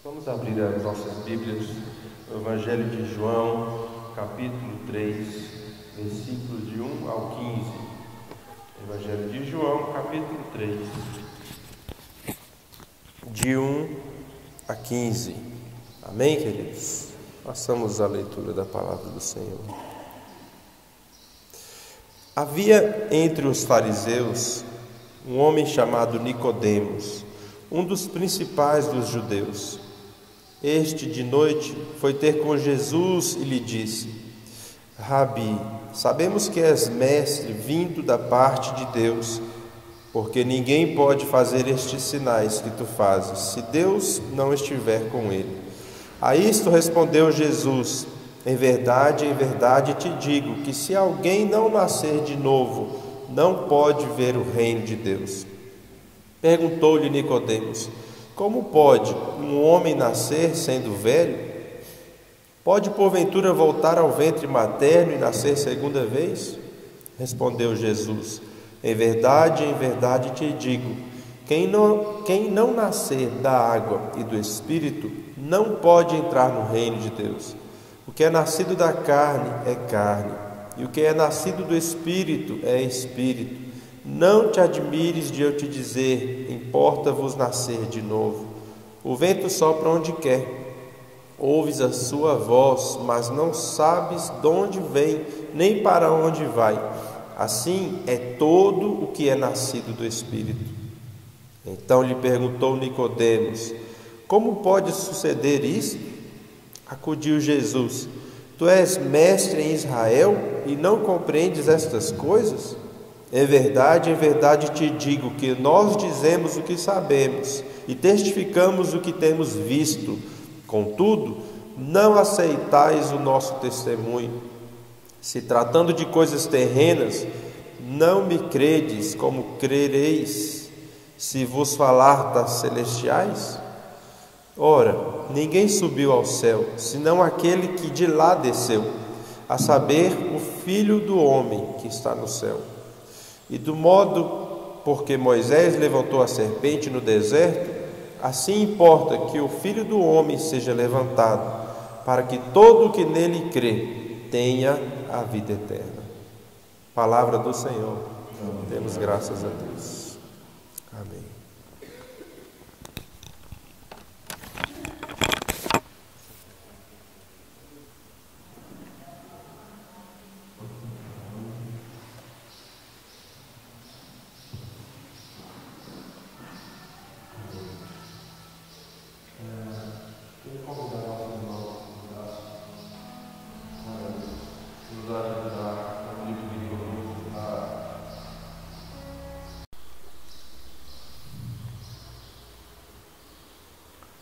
Vamos abrir as nossas Bíblias no Evangelho de João, capítulo 3, versículos de 1 ao 15. Evangelho de João, capítulo 3, de 1 a 15. Amém, queridos? Façamos a leitura da palavra do Senhor. Havia entre os fariseus um homem chamado Nicodemos, um dos principais dos judeus. Este, de noite, foi ter com Jesus e lhe disse: Rabi, sabemos que és mestre vindo da parte de Deus, porque ninguém pode fazer estes sinais que tu fazes, se Deus não estiver com ele. A isto respondeu Jesus: em verdade te digo que se alguém não nascer de novo, não pode ver o reino de Deus. Perguntou-lhe Nicodemos: como pode um homem nascer sendo velho? Pode porventura voltar ao ventre materno e nascer segunda vez? Respondeu Jesus: em verdade te digo, quem não nascer da água e do Espírito não pode entrar no reino de Deus. O que é nascido da carne é carne, e o que é nascido do Espírito é Espírito. Não te admires de eu te dizer: importa-vos nascer de novo. O vento sopra onde quer, ouves a sua voz, mas não sabes de onde vem, nem para onde vai. Assim é todo o que é nascido do Espírito. Então lhe perguntou Nicodemos: como pode suceder isso? Acudiu Jesus: tu és mestre em Israel e não compreendes estas coisas? Em verdade te digo que nós dizemos o que sabemos e testificamos o que temos visto. Contudo, não aceitais o nosso testemunho. Se tratando de coisas terrenas, não me credes, como crereis se vos falar das celestiais? Ora, ninguém subiu ao céu, senão aquele que de lá desceu, a saber, o Filho do homem que está no céu. E do modo porque Moisés levantou a serpente no deserto, assim importa que o Filho do homem seja levantado, para que todo o que nele crê tenha a vida eterna. Palavra do Senhor. Demos graças a Deus. Amém.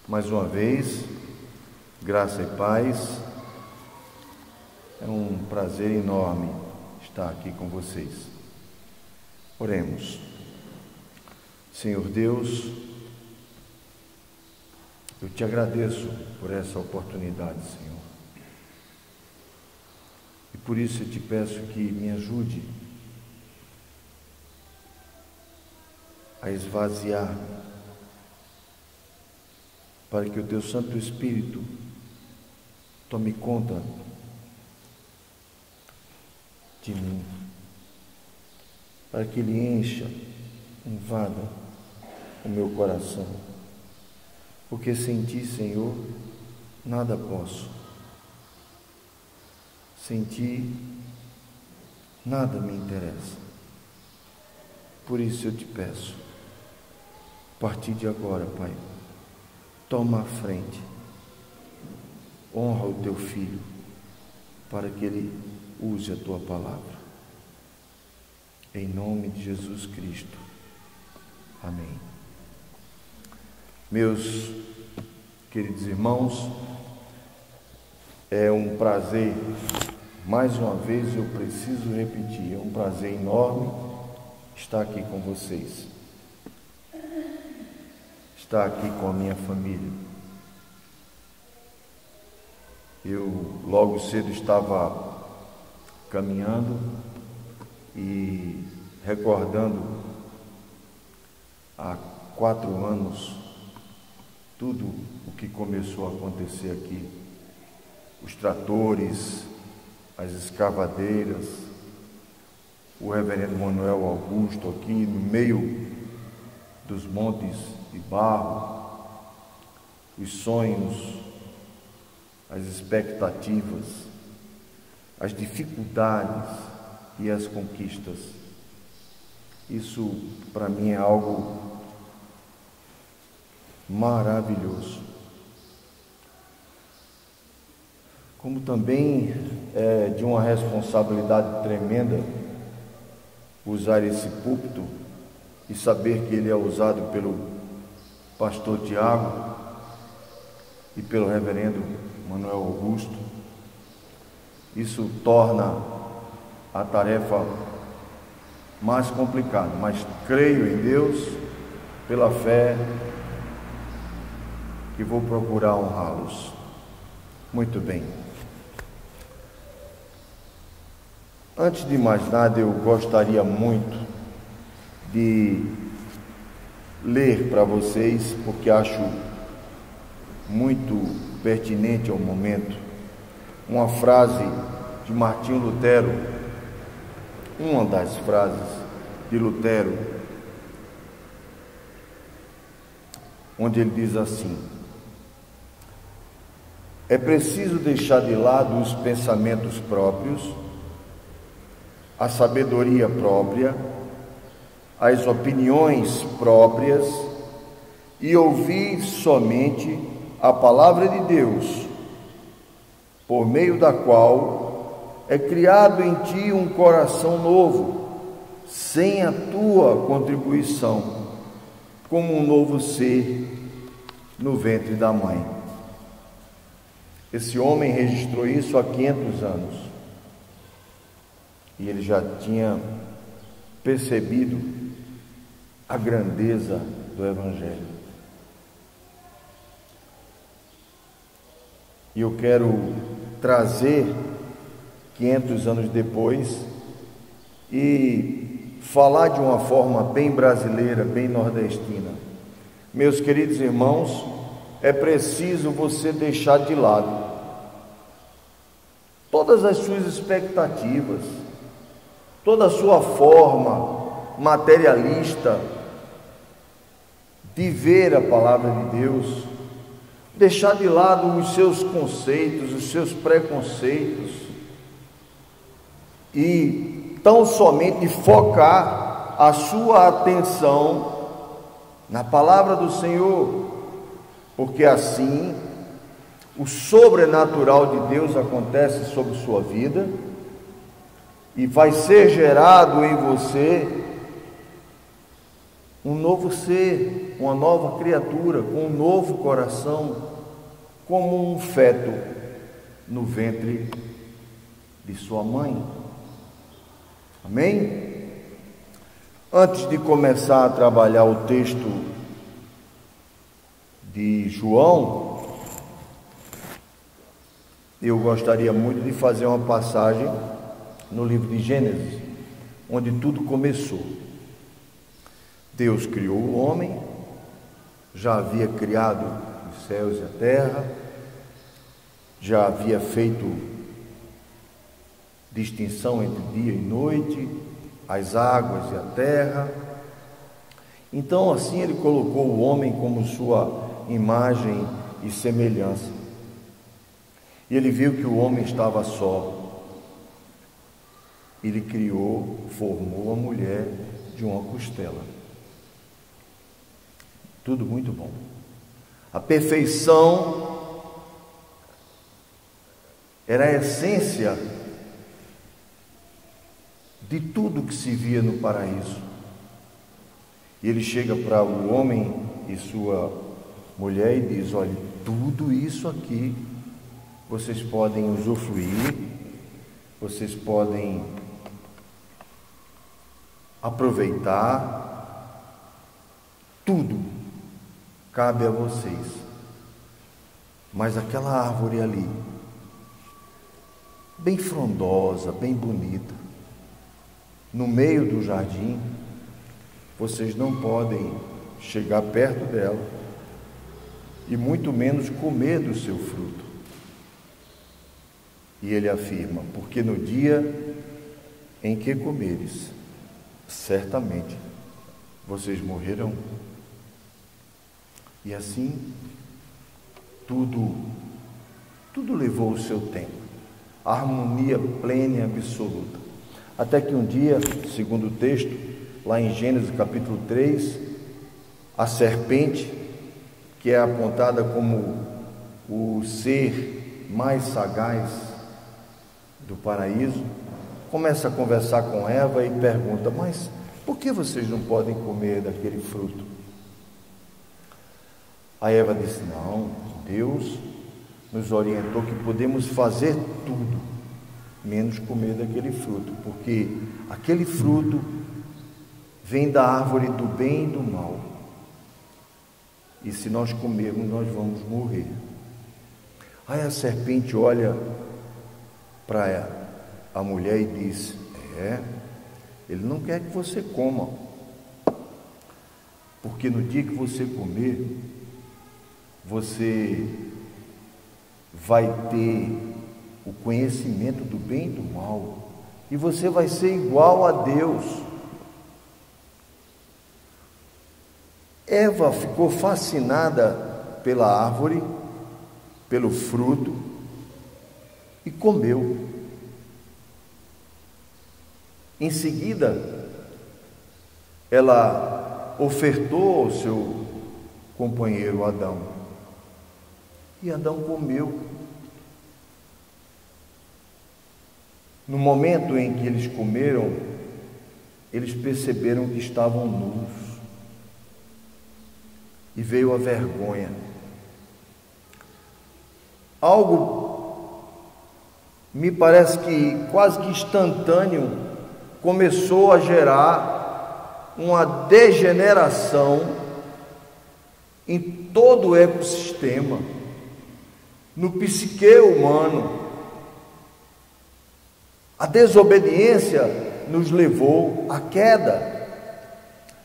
Mais uma vez, graça e paz. É um prazer enorme estar aqui com vocês. Oremos. Senhor Deus, eu te agradeço por essa oportunidade, Senhor. E por isso eu te peço que me ajude a esvaziar, para que o teu Santo Espírito tome conta de mim, para que ele encha, invada o meu coração, porque sem ti, Senhor, nada posso. Sem ti, nada me interessa. Por isso eu te peço, a partir de agora, Pai, toma a frente, honra o teu filho, para que ele use a tua palavra. Em nome de Jesus Cristo. Amém. Meus queridos irmãos, é um prazer, mais uma vez eu preciso repetir, é um prazer enorme estar aqui com vocês. Estar aqui com a minha família. Eu logo cedo estava caminhando e recordando há 4 anos tudo o que começou a acontecer aqui. Os tratores, as escavadeiras, o reverendo Manuel Augusto aqui no meio dos montes de barro, os sonhos, as expectativas, as dificuldades e as conquistas. Isso para mim é algo maravilhoso. Como também é de uma responsabilidade tremenda usar esse púlpito e saber que ele é usado pelo pastor Tiago e pelo reverendo Manuel Augusto. Isso torna a tarefa mais complicada, mas creio em Deus, pela fé, que vou procurar honrá-los. Muito bem. Antes de mais nada, eu gostaria muito de ler para vocês, porque acho muito pertinente ao momento, uma frase de Martinho Lutero, uma das frases de Lutero, onde ele diz assim: é preciso deixar de lado os pensamentos próprios, a sabedoria própria, as opiniões próprias e ouvir somente a palavra de Deus, por meio da qual é criado em ti um coração novo, sem a tua contribuição, como um novo ser no ventre da mãe. Esse homem registrou isso há 500 anos e ele já tinha percebido a grandeza do Evangelho. E eu quero trazer 500 anos depois e falar de uma forma bem brasileira, bem nordestina. Meus queridos irmãos, é preciso você deixar de lado todas as suas expectativas, toda a sua forma materialista de ver a palavra de Deus, deixar de lado os seus conceitos, os seus preconceitos e tão somente focar a sua atenção na palavra do Senhor, porque assim o sobrenatural de Deus acontece sobre sua vida e vai ser gerado em você um novo ser, uma nova criatura, com um novo coração, como um feto no ventre de sua mãe. Amém? Antes de começar a trabalhar o texto de João, eu gostaria muito de fazer uma passagem no livro de Gênesis, onde tudo começou. Deus criou o homem, já havia criado os céus e a terra, já havia feito distinção entre dia e noite, as águas e a terra. Então, assim, ele colocou o homem como sua imagem e semelhança. E ele viu que o homem estava só. Ele criou, formou a mulher de uma costela. Tudo muito bom. A perfeição era a essência de tudo que se via no paraíso. E ele chega para o homem e sua mulher e diz: olha, tudo isso aqui vocês podem usufruir, vocês podem aproveitar, tudo cabe a vocês. Mas aquela árvore ali, bem frondosa, bem bonita, no meio do jardim, vocês não podem chegar perto dela e muito menos comer do seu fruto. E ele afirma: porque no dia em que comeres, certamente vocês morrerão. E assim, tudo levou o seu tempo, harmonia plena e absoluta. Até que um dia, segundo o texto, lá em Gênesis capítulo 3, a serpente, que é apontada como o ser mais sagaz do paraíso, começa a conversar com Eva e pergunta: mas por que vocês não podem comer daquele fruto? A Eva disse: não, Deus nos orientou que podemos fazer tudo, menos comer daquele fruto, porque aquele fruto vem da árvore do bem e do mal, e se nós comermos, nós vamos morrer. Aí a serpente olha para a mulher e diz: ele não quer que você coma, porque no dia que você comer, você vai ter o conhecimento do bem e do mal, e você vai ser igual a Deus. Eva ficou fascinada pela árvore, pelo fruto, e comeu. Em seguida, ela ofertou ao seu companheiro Adão, e Adão comeu. No momento em que eles comeram, eles perceberam que estavam nus, e veio a vergonha. Algo, me parece que quase que instantâneo, começou a gerar uma degeneração em todo o ecossistema, no psique humano. A desobediência nos levou à queda.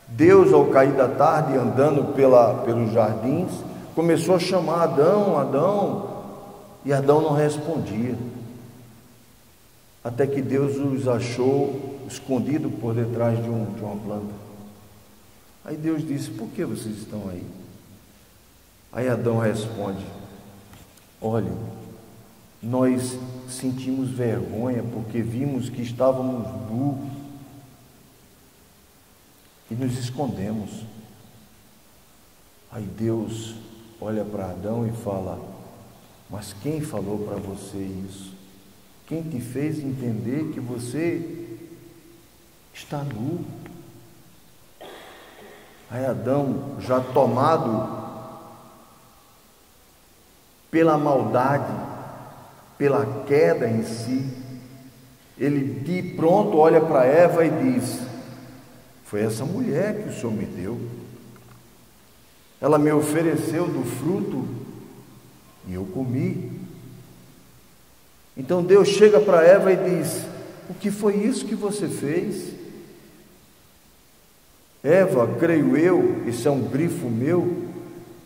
Deus, ao cair da tarde, andando pelos jardins, começou a chamar Adão, Adão, e Adão não respondia, até que Deus os achou escondido por detrás de uma planta. Aí Deus disse: por que vocês estão aí? Aí Adão responde: olha, nós sentimos vergonha porque vimos que estávamos nus e nos escondemos. Aí Deus olha para Adão e fala: mas quem falou para você isso? Quem te fez entender que você está nu? Aí Adão, já tomado pela maldade, pela queda em si, ele de pronto olha para Eva e diz: foi essa mulher que o Senhor me deu, ela me ofereceu do fruto e eu comi. Então Deus chega para Eva e diz: o que foi isso que você fez? Eva, creio eu, isso é um grifo meu,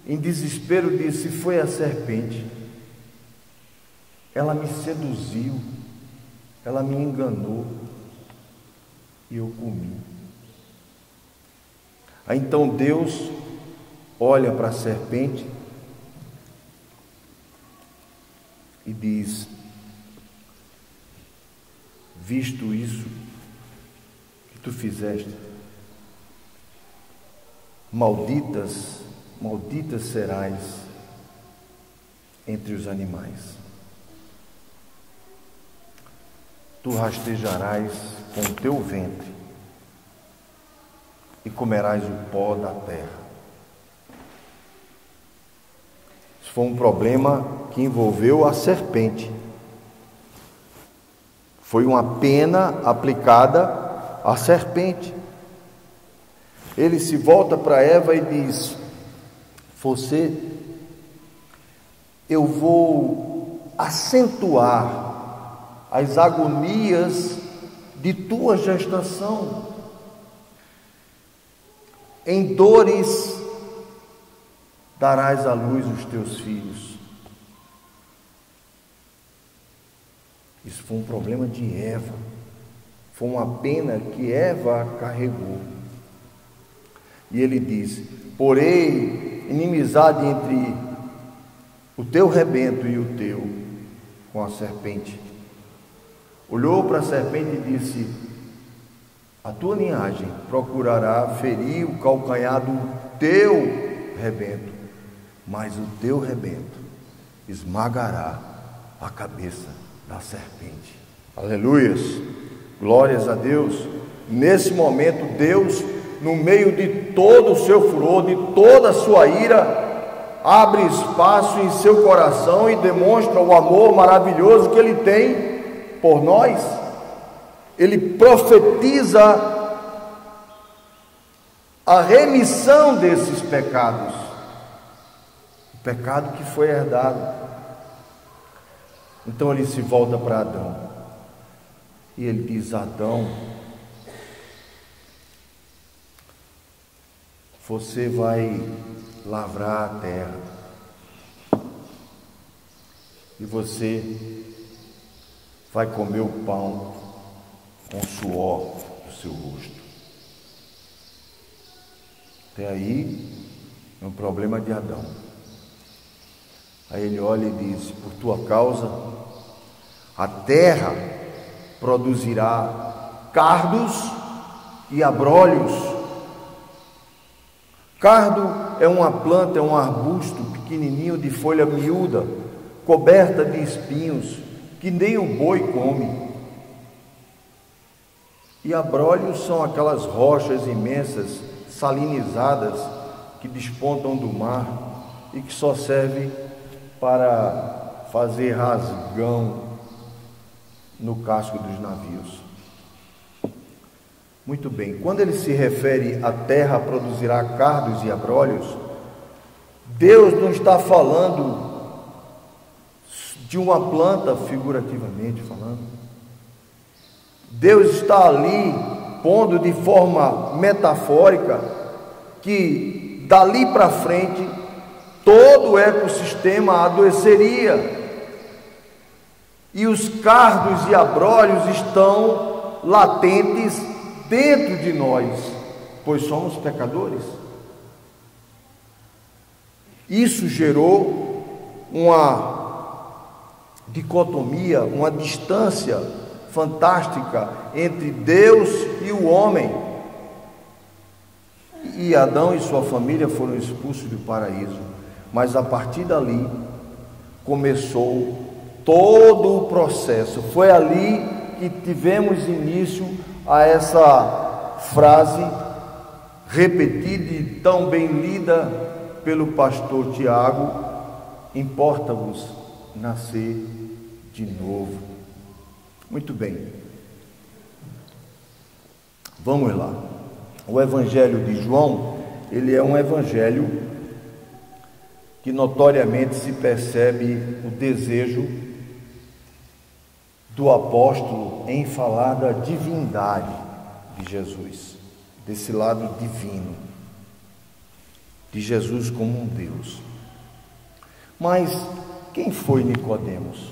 em desespero disse: foi a serpente, ela me seduziu, ela me enganou e eu comi. Aí então Deus olha para a serpente e diz: visto isso que tu fizeste, malditas serás entre os animais, tu rastejarás com o teu ventre e comerás o pó da terra. Isso foi um problema que envolveu a serpente. Foi uma pena aplicada à serpente. Ele se volta para Eva e diz: eu vou acentuar as agonias de tua gestação em dores darás à luz os teus filhos. Isso foi um problema de Eva, foi uma pena que Eva carregou. E ele diz: porém, inimizade entre o teu rebento e o teu, com a serpente. Olhou para a serpente e disse: a tua linhagem procurará ferir o calcanhar do teu rebento, mas o teu rebento esmagará a cabeça da serpente. Aleluias, glórias a Deus. Nesse momento, Deus, no meio de todo o seu furor, de toda a sua ira, abre espaço em seu coração e demonstra o amor maravilhoso que Ele tem por nós. Ele profetiza a remissão desses pecados, o pecado que foi herdado. Então ele se volta para Adão e ele diz: Adão, você vai lavrar a terra e você vai comer o pão com o suor do seu rosto. Até aí é um problema de Adão. Aí ele olha e diz: por tua causa a terra produzirá cardos e abrolhos. Cardo é uma planta, é um arbusto pequenininho de folha miúda, coberta de espinhos, que nem o boi come. E abrolhos são aquelas rochas imensas, salinizadas, que despontam do mar e que só servem para fazer rasgão no casco dos navios. Muito bem, quando ele se refere à terra produzirá cardos e abrolhos, Deus não está falando de uma planta, figurativamente falando. Deus está ali pondo de forma metafórica que dali para frente todo o ecossistema adoeceria e os cardos e abrolhos estão latentes dentro de nós, pois somos pecadores. Isso gerou uma dicotomia, uma distância fantástica entre Deus e o homem. E Adão e sua família foram expulsos do paraíso, mas a partir dali começou todo o processo. Foi ali que tivemos início a essa frase repetida e tão bem lida pelo pastor Tiago: importa-vos nascer de novo. Muito bem, vamos lá. O Evangelho de João, ele é um evangelho que notoriamente se percebe o desejo do apóstolo em falar da divindade de Jesus, desse lado divino, de Jesus como um Deus. Mas quem foi Nicodemos?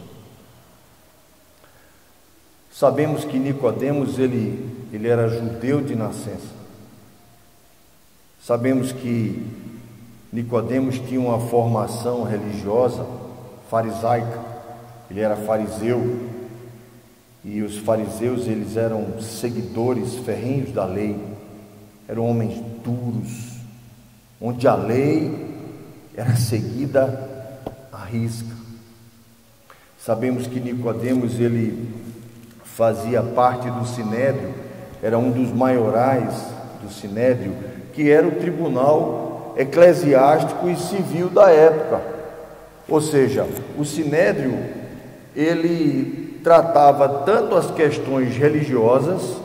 Sabemos que Nicodemos, ele era judeu de nascença. Sabemos que Nicodemos tinha uma formação religiosa farisaica. Ele era fariseu, e os fariseus, eles eram seguidores ferrenhos da lei, eram homens duros, onde a lei era seguida à risca. Sabemos que Nicodemos, ele fazia parte do Sinédrio, era um dos maiorais do Sinédrio, que era o tribunal eclesiástico e civil da época. Ou seja, o Sinédrio, ele tratava tanto as questões religiosas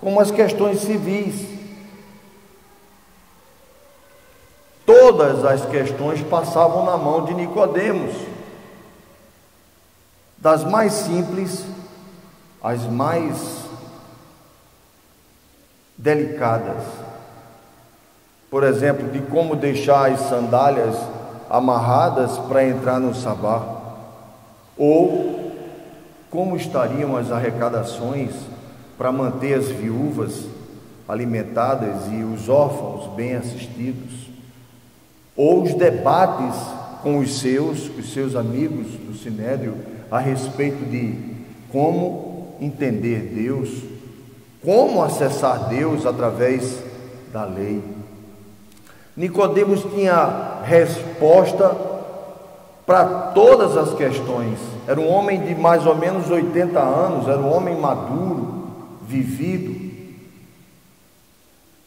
como as questões civis. Todas as questões passavam na mão de Nicodemos, das mais simples às mais delicadas. por exemplo, de como deixar as sandálias amarradas para entrar no sabá, ou como estariam as arrecadações para manter as viúvas alimentadas e os órfãos bem assistidos, ou os debates com os seus amigos do Sinédrio a respeito de como entender Deus, como acessar Deus através da lei. Nicodemos tinha resposta para todas as questões. Era um homem de mais ou menos 80 anos, era um homem maduro, vivido.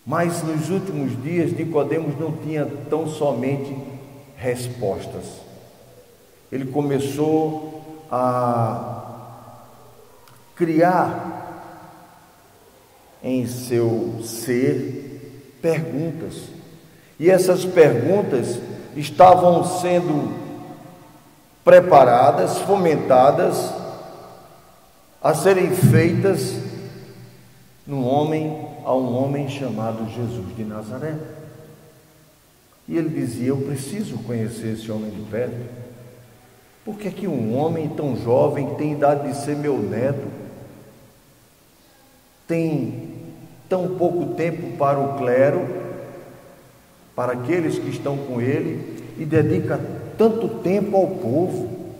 Mas nos últimos dias, Nicodemos não tinha tão somente respostas. Ele começou a criar em seu ser perguntas. E essas perguntas estavam sendo preparadas, fomentadas a serem feitas a um homem chamado Jesus de Nazaré. E ele dizia: eu preciso conhecer esse homem de perto. Por que que um homem tão jovem, tem idade de ser meu neto, tem tão pouco tempo para o clero, para aqueles que estão com ele, e dedica tanto tempo ao povo?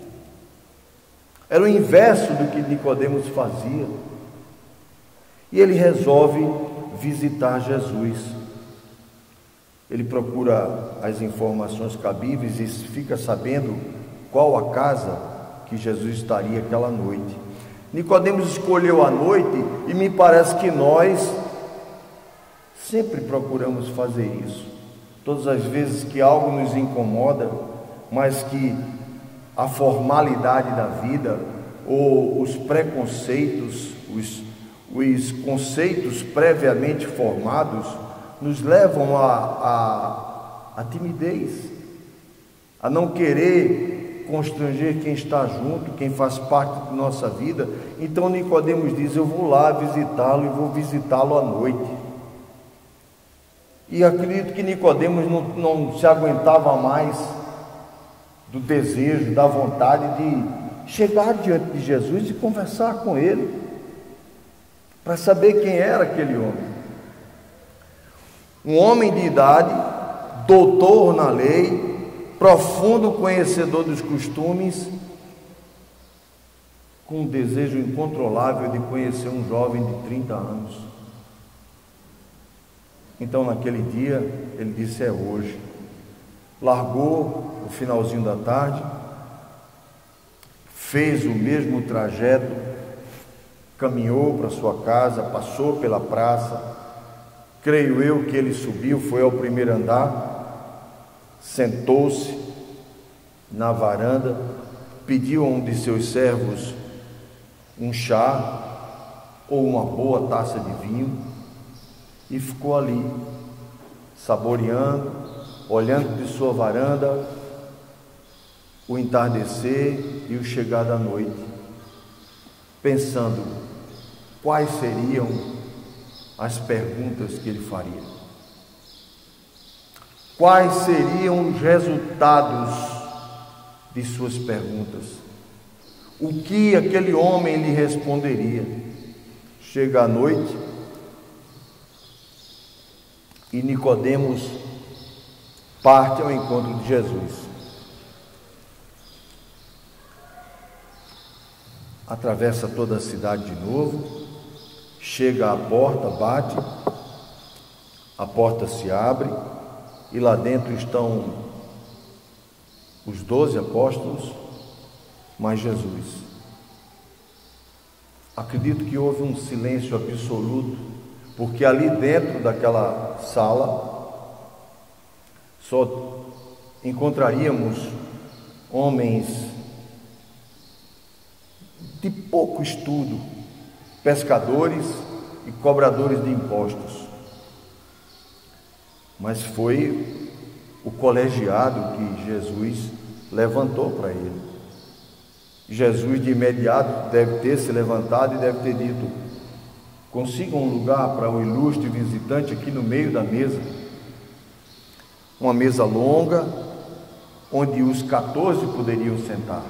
Era o inverso do que Nicodemos fazia. E ele resolve visitar Jesus. Ele procura as informações cabíveis e fica sabendo qual a casa que Jesus estaria aquela noite. Nicodemos escolheu a noite, e me parece que nós sempre procuramos fazer isso. Todas as vezes que algo nos incomoda, mas que a formalidade da vida ou os preconceitos, os conceitos previamente formados nos levam à timidez, a não querer constranger quem está junto, quem faz parte da nossa vida. Então Nicodemos diz: eu vou lá visitá-lo, e vou visitá-lo à noite. E acredito que Nicodemos não se aguentava mais do desejo, da vontade de chegar diante de Jesus e conversar com ele, para saber quem era aquele homem. Um homem de idade, doutor na lei, profundo conhecedor dos costumes, com um desejo incontrolável de conhecer um jovem de 30 anos. Então, naquele dia, ele disse: é hoje. Largou o finalzinho da tarde, fez o mesmo trajeto, caminhou para sua casa, passou pela praça. Creio eu que ele subiu, foi ao primeiro andar, sentou-se na varanda, pediu a um de seus servos um chá ou uma boa taça de vinho, e ficou ali, saboreando, olhando de sua varanda o entardecer e o chegar da noite, pensando quais seriam as perguntas que ele faria, quais seriam os resultados de suas perguntas, o que aquele homem lhe responderia. Chega a noite e Nicodemos parte ao encontro de Jesus. Atravessa toda a cidade de novo, chega à porta, bate, a porta se abre, e lá dentro estão os 12 apóstolos, mais Jesus. Acredito que houve um silêncio absoluto, porque ali dentro daquela sala só encontraríamos homens de pouco estudo, pescadores e cobradores de impostos. Mas foi o colegiado que Jesus levantou para ele. Jesus de imediato deve ter se levantado e deve ter dito: consiga um lugar para o ilustre visitante aqui no meio da mesa. uma mesa longa, onde os 14 poderiam sentar.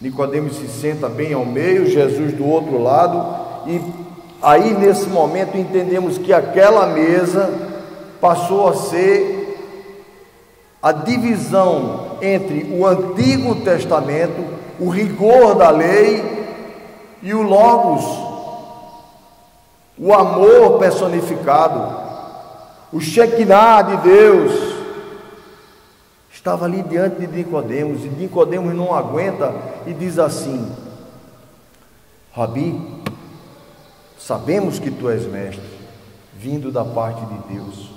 Nicodemos se senta bem ao meio, Jesus do outro lado, e aí nesse momento entendemos que aquela mesa passou a ser a divisão entre o Antigo Testamento, o rigor da lei, e o Logos, o amor personificado, o Shekinah de Deus. Estava ali diante de Nicodemos, e Nicodemos não aguenta e diz assim: Rabi, sabemos que tu és mestre, vindo da parte de Deus,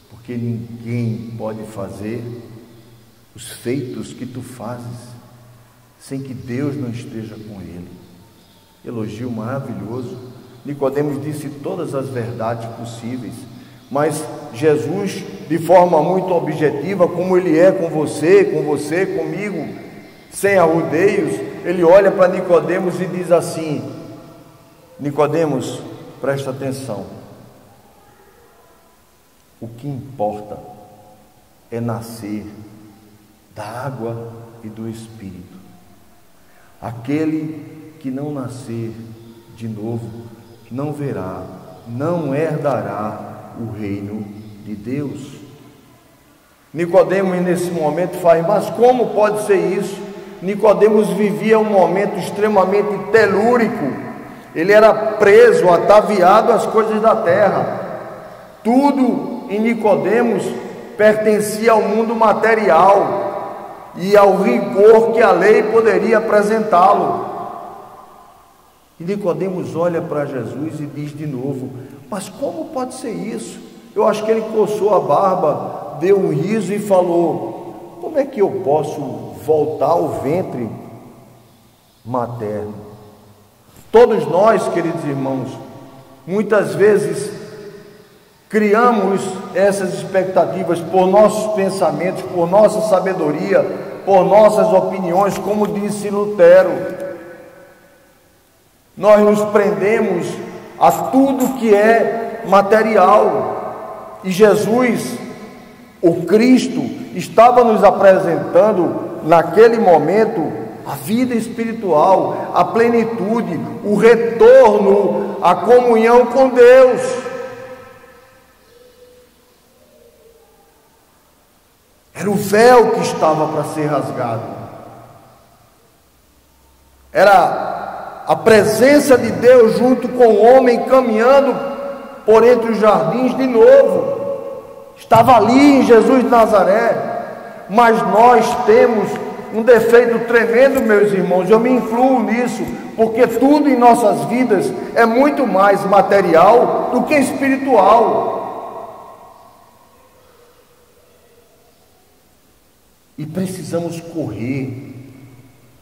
porque ninguém pode fazer os feitos que tu fazes sem que Deus não esteja com ele. Elogio maravilhoso. Nicodemos disse todas as verdades possíveis, mas Jesus, de forma muito objetiva, como ele é com você, comigo, sem arrudeios, ele olha para Nicodemos e diz assim: Nicodemos, presta atenção, o que importa é nascer da água e do Espírito. Aquele que não nascer de novo não verá, não herdará o reino de Deus. Nicodemos nesse momento faz: mas como pode ser isso? Nicodemos vivia um momento extremamente telúrico. Ele era preso, ataviado às coisas da terra. Tudo em Nicodemos pertencia ao mundo material e ao rigor que a lei poderia apresentá-lo. E Nicodemos olha para Jesus e diz de novo: mas como pode ser isso? Eu acho que ele coçou a barba, deu um riso e falou: como é que eu posso voltar ao ventre materno? Todos nós, queridos irmãos, muitas vezes criamos essas expectativas por nossos pensamentos, por nossa sabedoria, por nossas opiniões, como disse Lutero. Nós nos prendemos a tudo que é material, e Jesus, o Cristo, estava nos apresentando naquele momento a vida espiritual, a plenitude, o retorno à comunhão com Deus. Era o véu que estava para ser rasgado, era a presença de Deus junto com o homem caminhando por entre os jardins de novo. Estava ali em Jesus de Nazaré. Mas nós temos um defeito tremendo, meus irmãos, eu me incluo nisso, porque tudo em nossas vidas é muito mais material do que espiritual. E precisamos correr,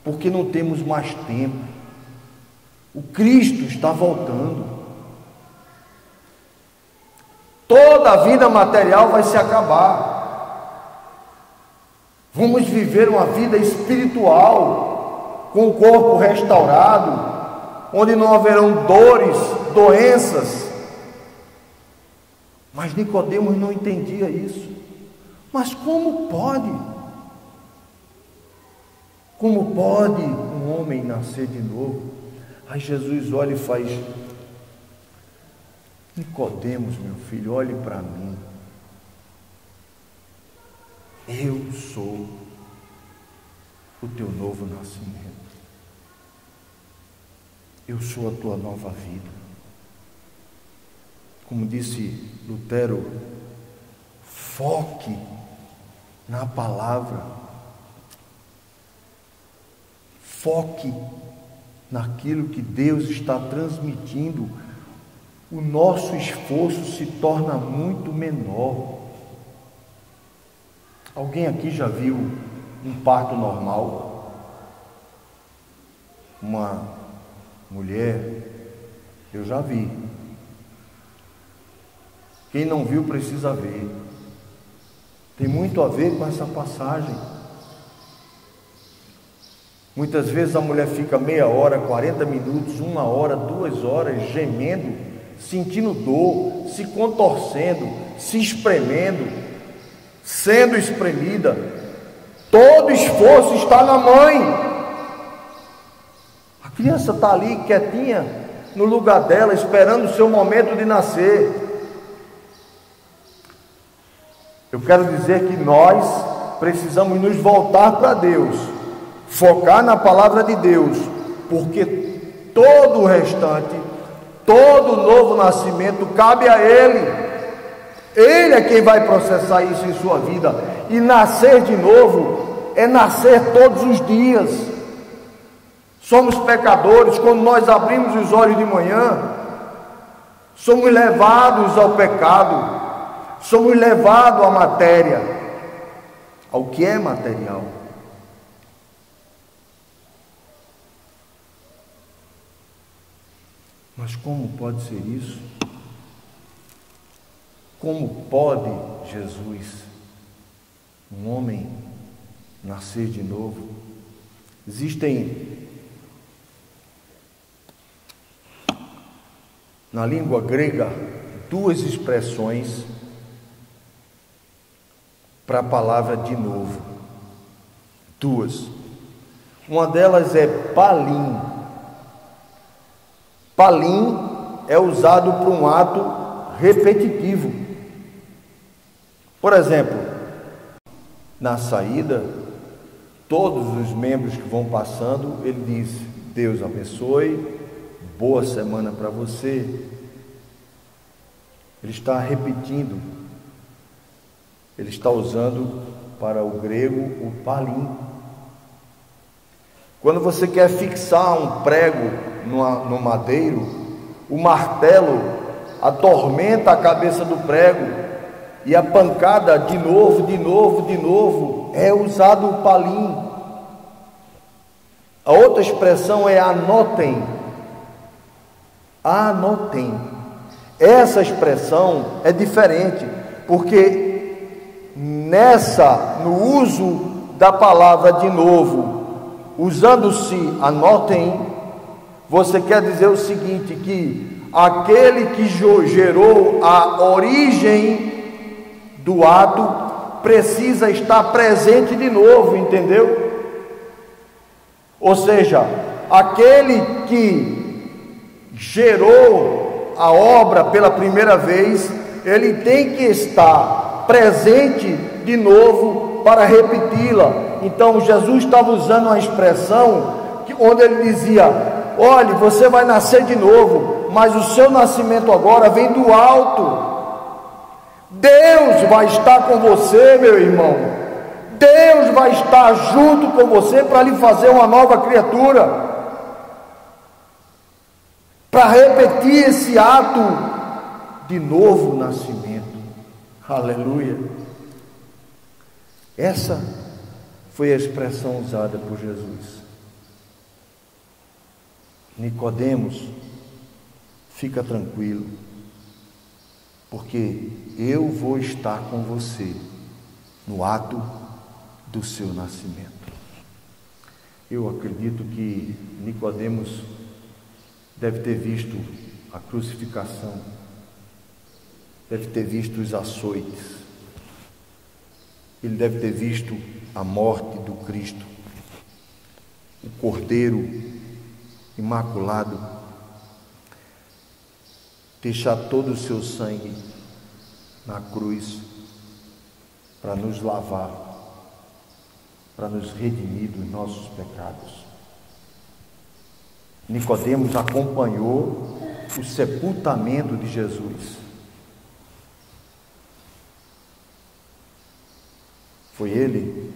porque não temos mais tempo. O Cristo está voltando. Toda a vida material vai se acabar. Vamos viver uma vida espiritual, com o corpo restaurado, onde não haverão dores, doenças. Mas Nicodemos não entendia isso. Mas como pode? Como pode um homem nascer de novo? Aí Jesus olha e faz: Nicodemos, meu filho, olhe para mim. Eu sou o teu novo nascimento. Eu sou a tua nova vida. Como disse Lutero, foque na palavra. Foque naquilo que Deus está transmitindo. O nosso esforço se torna muito menor. Alguém aqui já viu um parto normal? Uma mulher? Eu já vi. Quem não viu precisa ver. Tem muito a ver com essa passagem. Muitas vezes a mulher fica meia hora, 40 minutos, 1 hora, 2 horas, gemendo, sentindo dor, se contorcendo, se espremendo, sendo espremida. Todo esforço está na mãe. A criança está ali quietinha no lugar dela, esperando o seu momento de nascer. Eu quero dizer que nós precisamos nos voltar para Deus, focar na palavra de Deus, porque todo o restante, todo novo nascimento cabe a Ele. Ele é quem vai processar isso em sua vida. E nascer de novo é nascer todos os dias. Somos pecadores. Quando nós abrimos os olhos de manhã, somos levados ao pecado, somos levados à matéria, ao que é material. Mas como pode ser isso? Como pode Jesus, um homem, nascer de novo? Existem, na língua grega, duas expressões para a palavra de novo. Duas. Uma delas é palim. Palim é usado para um ato repetitivo. Por exemplo, na saída, todos os membros que vão passando, ele diz: Deus abençoe, boa semana para você. Ele está repetindo, ele está usando para o grego o palim. Quando você quer fixar um prego no madeiro, o martelo atormenta a cabeça do prego, e a pancada de novo, é usado o palim. A outra expressão é anotem. Anotem. Essa expressão é diferente, porque no uso da palavra de novo, usando-se anotem, você quer dizer o seguinte, que aquele que gerou a origem do ato precisa estar presente de novo, entendeu? Ou seja, aquele que gerou a obra pela primeira vez, ele tem que estar presente de novo para repeti-la. Então Jesus estava usando uma expressão onde ele dizia: olhe, você vai nascer de novo, mas o seu nascimento agora vem do alto. Deus vai estar com você, meu irmão. Deus vai estar junto com você para lhe fazer uma nova criatura, para repetir esse ato de novo nascimento. Aleluia. Essa foi a expressão usada por Jesus. Nicodemos, fica tranquilo, porque eu vou estar com você no ato do seu nascimento. Eu acredito que Nicodemos deve ter visto a crucificação, deve ter visto os açoites, ele deve ter visto a morte do Cristo, o Cordeiro imaculado, deixar todo o seu sangue na cruz para nos lavar, para nos redimir dos nossos pecados. Nicodemos acompanhou o sepultamento de Jesus. Foi ele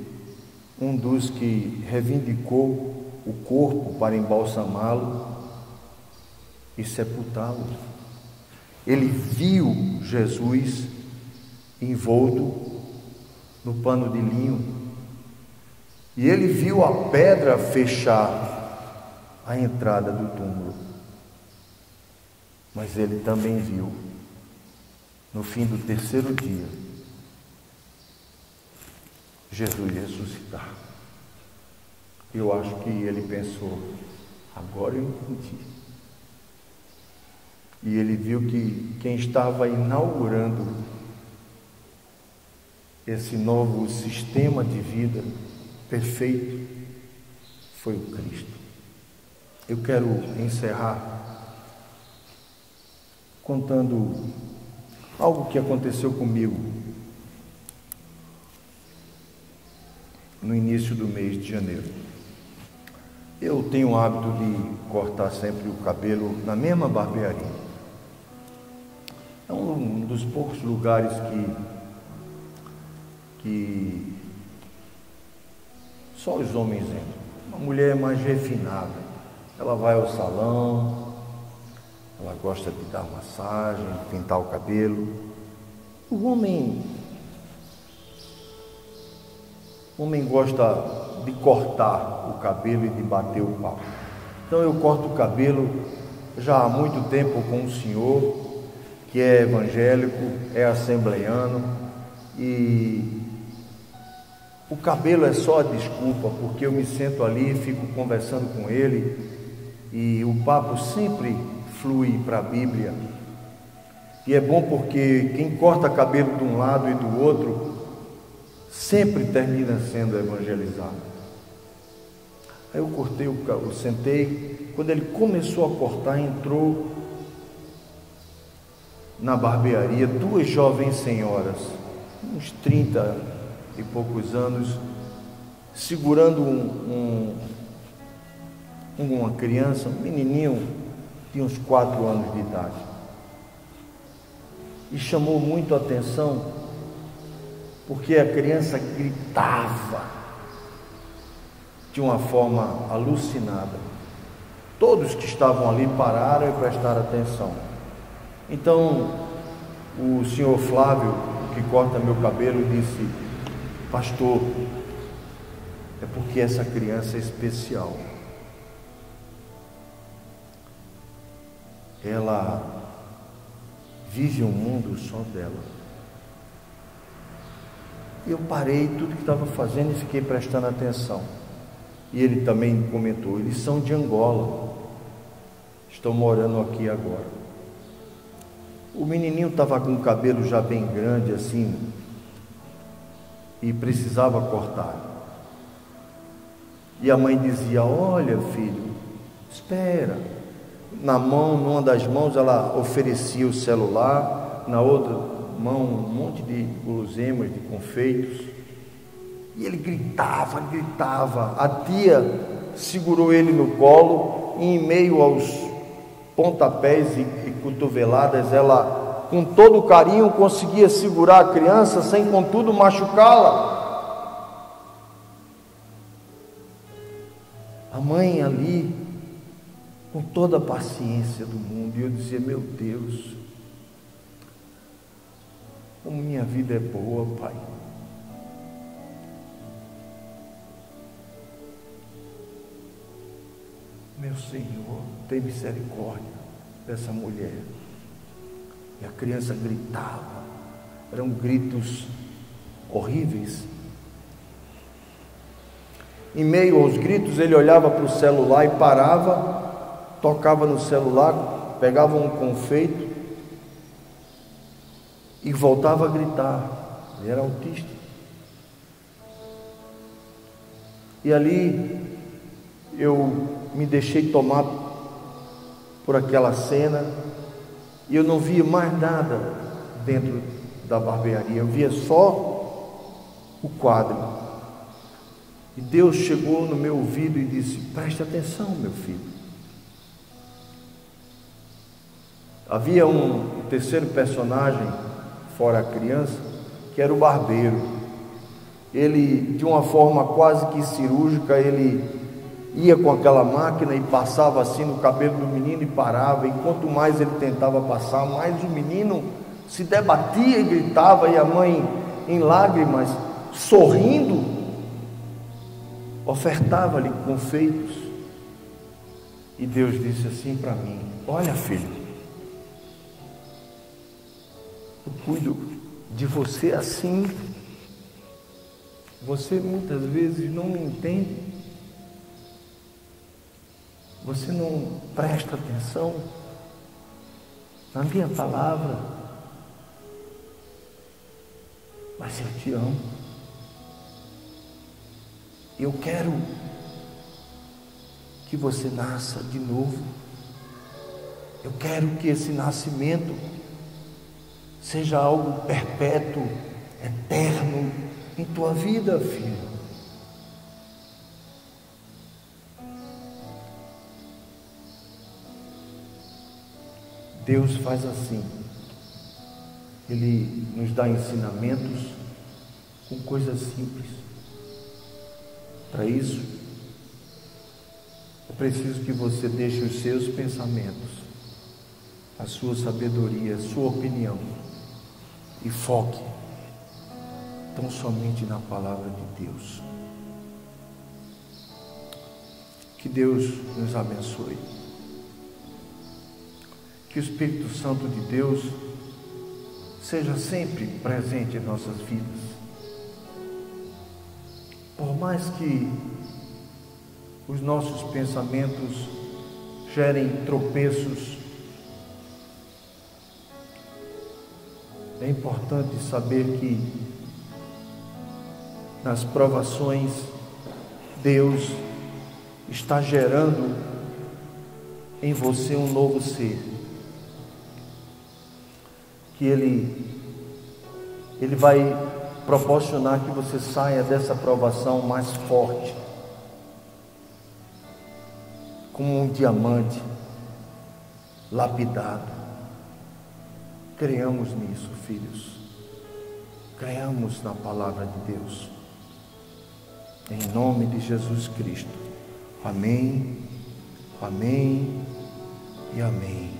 um dos que reivindicou o corpo para embalsamá-lo e sepultá-lo. Ele viu Jesus envolto no pano de linho, e ele viu a pedra fechar a entrada do túmulo, mas ele também viu, no fim do terceiro dia, Jesus ressuscitar. Eu acho que ele pensou: agora eu entendi. E ele viu que quem estava inaugurando esse novo sistema de vida perfeito foi o Cristo. Eu quero encerrar contando algo que aconteceu comigo no início do mês de janeiro. Eu tenho o hábito de cortar sempre o cabelo na mesma barbearia. É um dos poucos lugares que só os homens entram. Uma mulher mais refinada, ela vai ao salão, ela gosta de dar massagem, pintar o cabelo. O homem gosta de cortar o cabelo e de bater o pau. Então eu corto o cabelo já há muito tempo com um senhor que é evangélico, é assembleiano, e o cabelo é só a desculpa, porque eu me sento ali, fico conversando com ele e o papo sempre flui para a Bíblia. E é bom porque quem corta cabelo de um lado e do outro sempre termina sendo evangelizado. Aí eu cortei eu sentei, quando ele começou a cortar, entrou na barbearia duas jovens senhoras, uns 30 e poucos anos, segurando uma criança, um menininho de uns 4 anos de idade. E chamou muito a atenção porque a criança gritava de uma forma alucinada. Todos que estavam ali pararam e prestaram atenção. Então o senhor Flávio, que corta meu cabelo, disse: pastor, é porque essa criança é especial. Ela vive um mundo só dela. Eu parei tudo que estava fazendo e fiquei prestando atenção. E ele também comentou: eles são de Angola, estão morando aqui agora. O menininho estava com o cabelo já bem grande assim e precisava cortar. E a mãe dizia: olha, filho, espera. Na mão, numa das mãos, ela oferecia o celular, na outra mão um monte de guloseimas, de confeitos. E ele gritava. A tia segurou ele no colo e, em meio aos pontapés e cotoveladas, ela, com todo o carinho, conseguia segurar a criança sem, contudo, machucá-la. A mãe ali, com toda a paciência do mundo, e eu dizia: meu Deus, como minha vida é boa, Pai. Meu Senhor, tem misericórdia dessa mulher. E a criança gritava, eram gritos horríveis. Em meio aos gritos, ele olhava para o celular e parava, tocava no celular, pegava um confeito e voltava a gritar. Ele era autista. E ali eu me deixei tomar por aquela cena e eu não via mais nada dentro da barbearia, eu via só o quadro. E Deus chegou no meu ouvido e disse: preste atenção, meu filho. Havia um terceiro personagem, fora a criança, que era o barbeiro. Ele, de uma forma quase que cirúrgica, ele ia com aquela máquina e passava assim no cabelo do menino e parava. E quanto mais ele tentava passar, mais o menino se debatia e gritava. E a mãe, em lágrimas, sorrindo, ofertava-lhe confeitos. E Deus disse assim para mim: olha, filho, eu cuido de você assim. Você muitas vezes não me entende. Você não presta atenção na minha palavra. mas eu te amo. Eu quero que você nasça de novo. Eu quero que esse nascimento seja algo perpétuo, eterno em tua vida, filho. Deus faz assim. Ele nos dá ensinamentos com coisas simples. Para isso, é preciso que você deixe os seus pensamentos, a sua sabedoria, a sua opinião e foque tão somente na palavra de Deus. Que Deus nos abençoe. Que o Espírito Santo de Deus seja sempre presente em nossas vidas. Por mais que os nossos pensamentos gerem tropeços, é importante saber que nas provações Deus está gerando em você um novo ser, que Ele vai proporcionar que você saia dessa provação mais forte, como um diamante lapidado. Creamos nisso, filhos. Creamos na palavra de Deus. Em nome de Jesus Cristo. Amém, amém e amém.